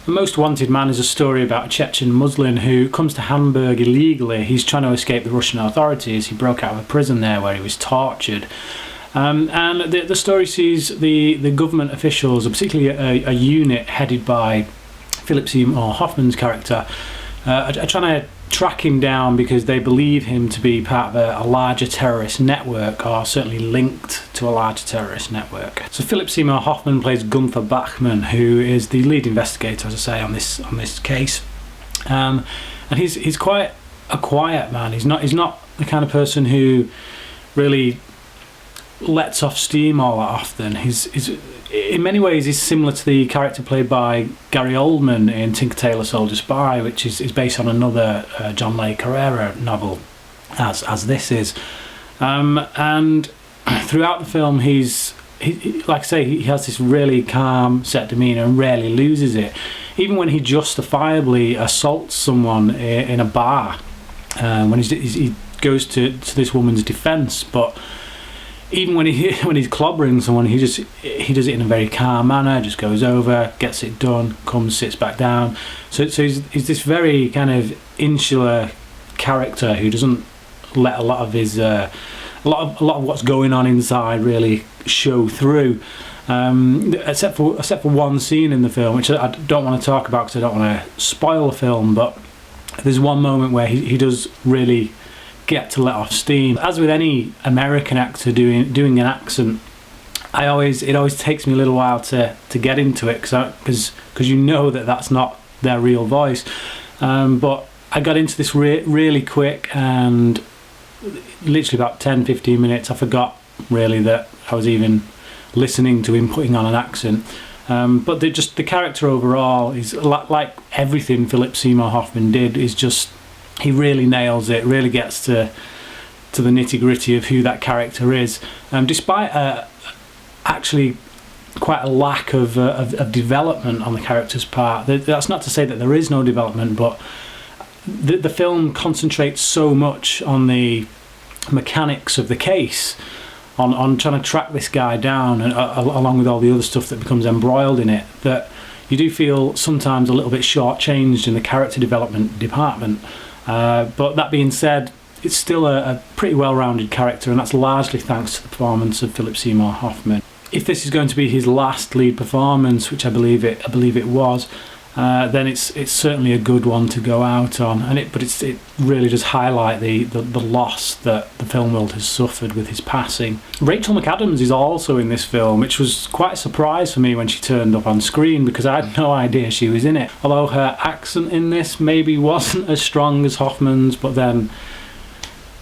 Most Wanted Man is a story about a Chechen Muslim who comes to Hamburg illegally. He's trying to escape the Russian authorities. He broke out of a prison there where he was tortured. And the story sees the government officials, particularly a unit headed by Philip Seymour Hoffman's character, are trying to track him down because they believe him to be part of a larger terrorist network, or certainly linked to a larger terrorist network. So Philip Seymour Hoffman plays Gunther Bachmann, who is the lead investigator, as I say, on this case. And he's quite a quiet man. He's not the kind of person who really lets off steam all that often. He's in many ways he's similar to the character played by Gary Oldman in Tinker Tailor Soldier Spy, which is based on another John Le Carrera novel, as this is. And throughout the film, he like I say, he has this really calm, set demeanour and rarely loses it. Even when he justifiably assaults someone in a bar, when he goes to this woman's defence, but even when he's clobbering someone, he does it in a very calm manner. Just goes over, gets it done, comes, sits back down. So he's this very kind of insular character who doesn't let a lot of his a lot of what's going on inside really show through. Except for one scene in the film, which I don't want to talk about because I don't want to spoil the film. But there's one moment where he does really get to let off steam. As with any American actor doing an accent, it always takes me a little while to get into it because you know that's not their real voice. But I got into this really quick, and literally about 10-15 minutes I forgot really that I was even listening to him putting on an accent. But the character overall is like everything Philip Seymour Hoffman did, is just, he really nails it, really gets to the nitty-gritty of who that character is. Despite actually quite a lack of development on the character's part. That's not to say that there is no development, but the film concentrates so much on the mechanics of the case, on trying to track this guy down, and along with all the other stuff that becomes embroiled in it, that you do feel sometimes a little bit shortchanged in the character development department. But that being said, it's still a pretty well-rounded character, and that's largely thanks to the performance of Philip Seymour Hoffman. If this is going to be his last lead performance, which I believe it was, then it's certainly a good one to go out on. But it really does highlight the loss that the film world has suffered with his passing. Rachel McAdams is also in this film, which was quite a surprise for me when she turned up on screen, because I had no idea she was in it. Although her accent in this maybe wasn't as strong as Hoffman's, but then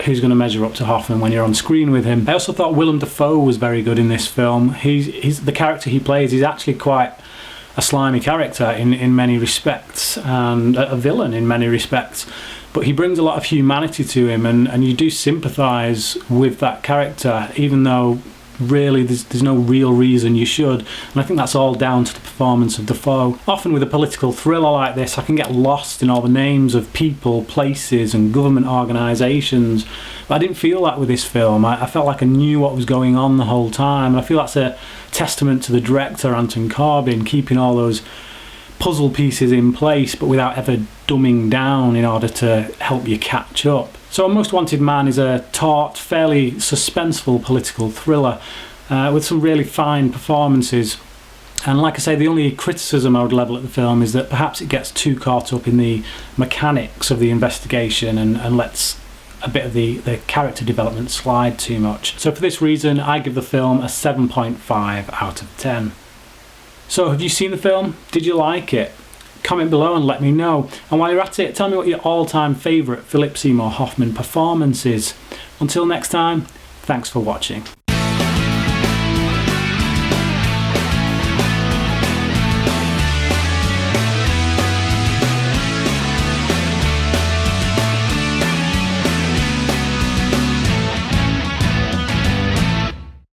who's going to measure up to Hoffman when you're on screen with him? I also thought Willem Dafoe was very good in this film. He's the character he plays is actually quite a slimy character in many respects, and a villain in many respects, but he brings a lot of humanity to him, and you do sympathise with that character, even though really there's no real reason you should. And I think that's all down to the performance of Dafoe. Often with a political thriller like this, I can get lost in all the names of people, places and government organisations, but I didn't feel that with this film. I felt like I knew what was going on the whole time, and I feel that's a testament to the director, Anton Corbijn, keeping all those puzzle pieces in place but without ever dumbing down in order to help you catch up. So Most Wanted Man is a taut, fairly suspenseful political thriller with some really fine performances. And like I say, the only criticism I would level at the film is that perhaps it gets too caught up in the mechanics of the investigation and lets a bit of the character development slide too much. So for this reason, I give the film a 7.5 out of 10. So have you seen the film? Did you like it? Comment below and let me know. And while you're at it, tell me what your all-time favourite Philip Seymour Hoffman performance is. Until next time, thanks for watching.